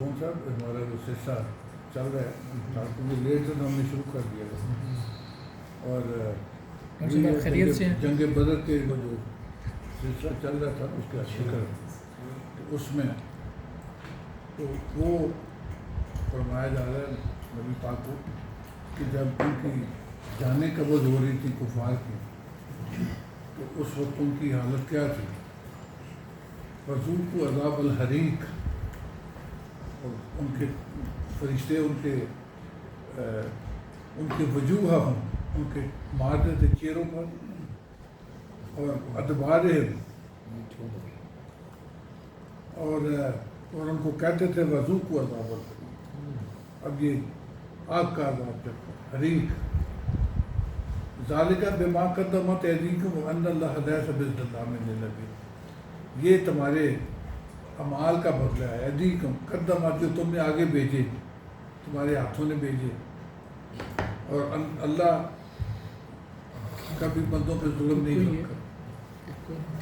کون صاحب ہمارا جو سلسلہ چل رہا ہے کیونکہ لیٹ سے ہم نے شروع کر دیا ہے اور خیریت سے جنگ بدر کے جو سلسلہ چل رہا تھا اس کا ذکر تو اس میں تو وہ فرمایا جا رہا ہے نبی پاک کو کہ جب ان کی جانیں قبض ہو رہی تھی کفار کی تو اس وقت ان کی حالت کیا تھی؟ فذوقوا عذاب الحریق، اور ان کے فرشتے ان کے وجوہ ہوں ان کے مارتے تھے چہروں پر اور ادبارہم اور ان کو کہتے تھے وذوقوا عذاب الحریق، اب یہ آگ کا عذاب چکھو حریق، ذالک بما قدمت ایدیکم وان اللہ لیس بظلام للعبید، یہ تمہارے اعمال کا بدلہ ہے، ایدیکم قدمت جو تم نے آگے بھیجے، تمہارے ہاتھوں نے بھیجے، اور اللہ کبھی بندوں پہ ظلم نہیں کرتا۔